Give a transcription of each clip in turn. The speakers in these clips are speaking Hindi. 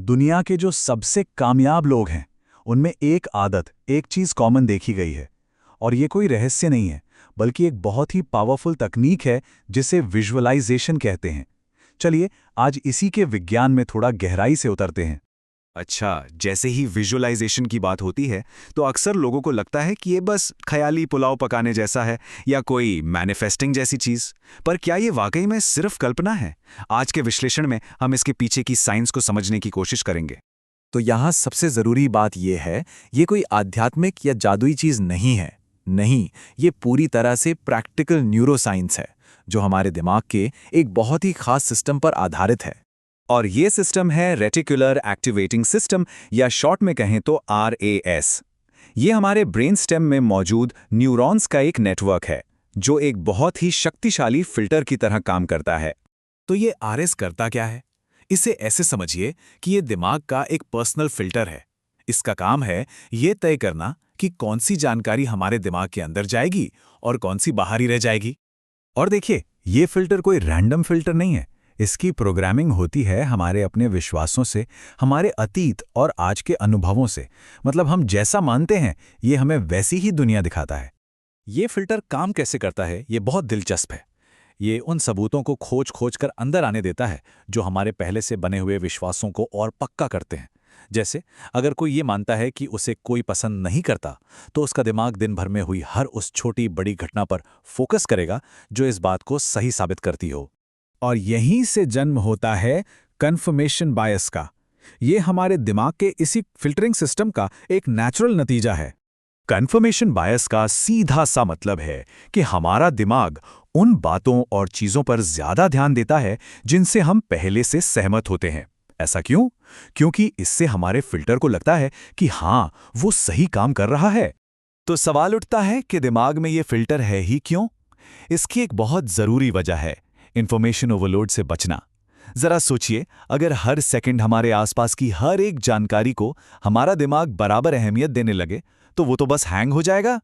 दुनिया के जो सबसे कामयाब लोग हैं, उनमें एक आदत, एक चीज़ कॉमन देखी गई है। और ये कोई रहस्य नहीं है, बल्कि एक बहुत ही पावरफुल तकनीक है जिसे विजुअलाइजेशन कहते हैं। चलिए, आज इसी के विज्ञान में थोड़ा गहराई से उतरते हैं। अच्छा, जैसे ही विजुअलाइजेशन की बात होती है तो अक्सर लोगों को लगता है कि ये बस ख्याली पुलाव पकाने जैसा है या कोई मैनिफेस्टिंग जैसी चीज़। पर क्या ये वाकई में सिर्फ कल्पना है? आज के विश्लेषण में हम इसके पीछे की साइंस को समझने की कोशिश करेंगे। तो यहाँ सबसे ज़रूरी बात यह है, ये कोई आध्यात्मिक या जादुई चीज़ नहीं है। नहीं, ये पूरी तरह से प्रैक्टिकल न्यूरोसाइंस है, जो हमारे दिमाग के एक बहुत ही खास सिस्टम पर आधारित है। और ये सिस्टम है रेटिकुलर एक्टिवेटिंग सिस्टम, या शॉर्ट में कहें तो RAS। ये हमारे ब्रेन स्टेम में मौजूद न्यूरॉन्स का एक नेटवर्क है, जो एक बहुत ही शक्तिशाली फिल्टर की तरह काम करता है। तो ये RAS करता क्या है? इसे ऐसे समझिए कि ये दिमाग का एक पर्सनल फिल्टर है। इसका काम है ये तय करना कि कौन सी जानकारी हमारे दिमाग के अंदर जाएगी और कौन सी बाहर ही रह जाएगी। और देखिए, ये फिल्टर कोई रैंडम फिल्टर नहीं है। इसकी प्रोग्रामिंग होती है हमारे अपने विश्वासों से, हमारे अतीत और आज के अनुभवों से। मतलब हम जैसा मानते हैं, ये हमें वैसी ही दुनिया दिखाता है। ये फिल्टर काम कैसे करता है, ये बहुत दिलचस्प है। ये उन सबूतों को खोज खोज कर अंदर आने देता है जो हमारे पहले से बने हुए विश्वासों को और पक्का करते हैं। जैसे अगर कोई ये मानता है कि उसे कोई पसंद नहीं करता, तो उसका दिमाग दिन भर में हुई हर उस छोटी बड़ी घटना पर फोकस करेगा जो इस बात को सही साबित करती हो। और यहीं से जन्म होता है कन्फर्मेशन बायस का। ये हमारे दिमाग के इसी फिल्टरिंग सिस्टम का एक नेचुरल नतीजा है। कन्फर्मेशन बायस का सीधा सा मतलब है कि हमारा दिमाग उन बातों और चीज़ों पर ज़्यादा ध्यान देता है जिनसे हम पहले से सहमत होते हैं। ऐसा क्यों? क्योंकि इससे हमारे फिल्टर को लगता है कि हाँ, वो सही काम कर रहा है। तो सवाल उठता है कि दिमाग में ये फिल्टर है ही क्यों? इसकी एक बहुत ज़रूरी वजह है, इंफॉर्मेशन ओवरलोड से बचना। जरा सोचिए, अगर हर सेकंड हमारे आसपास की हर एक जानकारी को हमारा दिमाग बराबर अहमियत देने लगे, तो वो तो बस हैंग हो जाएगा।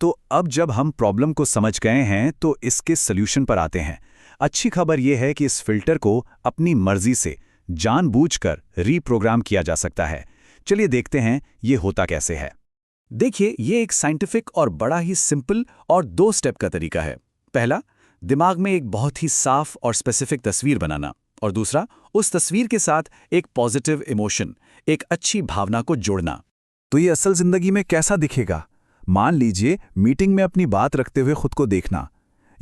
तो अब जब हम प्रॉब्लम को समझ गए हैं, तो इसके सॉल्यूशन पर आते हैं। अच्छी खबर यह है कि इस फिल्टर को अपनी मर्जी से जानबूझकर रीप्रोग्राम किया जा सकता है। चलिए देखते हैं ये होता कैसे है। देखिए, ये एक साइंटिफिक और बड़ा ही सिंपल और 2 स्टेप का तरीका है। पहला, दिमाग में एक बहुत ही साफ और स्पेसिफिक तस्वीर बनाना, और दूसरा, उस तस्वीर के साथ एक पॉजिटिव इमोशन, एक अच्छी भावना को जोड़ना। तो ये असल जिंदगी में कैसा दिखेगा? मान लीजिए, मीटिंग में अपनी बात रखते हुए खुद को देखना,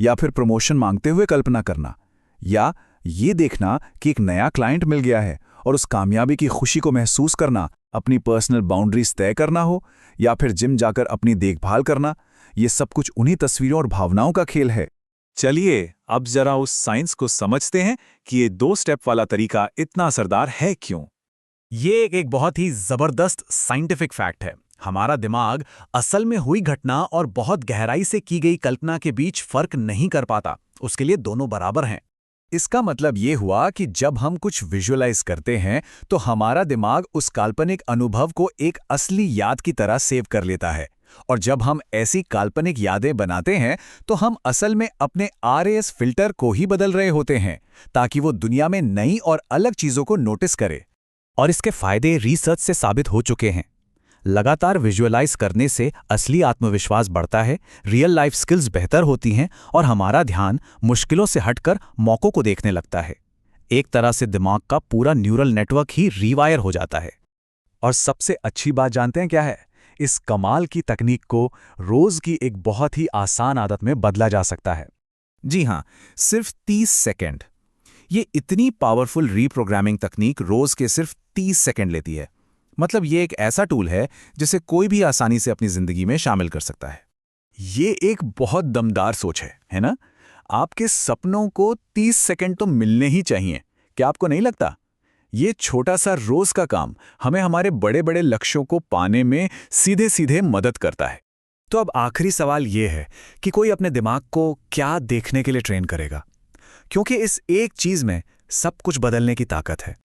या फिर प्रमोशन मांगते हुए कल्पना करना, या ये देखना कि एक नया क्लाइंट मिल गया है और उस कामयाबी की खुशी को महसूस करना, अपनी पर्सनल बाउंड्रीज तय करना हो, या फिर जिम जाकर अपनी देखभाल करना। ये सब कुछ उन्हीं तस्वीरों और भावनाओं का खेल है। चलिए, अब जरा उस साइंस को समझते हैं कि ये 2 स्टेप वाला तरीका इतना असरदार है क्यों। ये एक बहुत ही जबरदस्त साइंटिफिक फैक्ट है। हमारा दिमाग असल में हुई घटना और बहुत गहराई से की गई कल्पना के बीच फर्क नहीं कर पाता। उसके लिए दोनों बराबर हैं। इसका मतलब ये हुआ कि जब हम कुछ विजुअलाइज करते हैं, तो हमारा दिमाग उस काल्पनिक अनुभव को एक असली याद की तरह सेव कर लेता है। और जब हम ऐसी काल्पनिक यादें बनाते हैं, तो हम असल में अपने RAS फिल्टर को ही बदल रहे होते हैं, ताकि वो दुनिया में नई और अलग चीजों को नोटिस करे। और इसके फायदे रिसर्च से साबित हो चुके हैं। लगातार विजुअलाइज करने से असली आत्मविश्वास बढ़ता है, रियल लाइफ स्किल्स बेहतर होती हैं और हमारा ध्यान मुश्किलों से हटकर मौकों को देखने लगता है। एक तरह से दिमाग का पूरा न्यूरल नेटवर्क ही रीवायर हो जाता है। और सबसे अच्छी बात जानते हैं क्या है? इस कमाल की तकनीक को रोज की एक बहुत ही आसान आदत में बदला जा सकता है। जी हाँ, सिर्फ 30 सेकंड। ये इतनी पावरफुल रीप्रोग्रामिंग तकनीक रोज के सिर्फ 30 सेकंड लेती है। मतलब ये एक ऐसा टूल है जिसे कोई भी आसानी से अपनी जिंदगी में शामिल कर सकता है। ये एक बहुत दमदार सोच है ना? आपके सपनों को 30 सेकंड तो मिलने ही चाहिए। क्या आपको नहीं लगता? ये छोटा सा रोज का काम हमें हमारे बड़े बड़े लक्ष्यों को पाने में सीधे सीधे मदद करता है। तो अब आखिरी सवाल ये है कि कोई अपने दिमाग को क्या देखने के लिए ट्रेन करेगा? क्योंकि इस एक चीज में सब कुछ बदलने की ताकत है।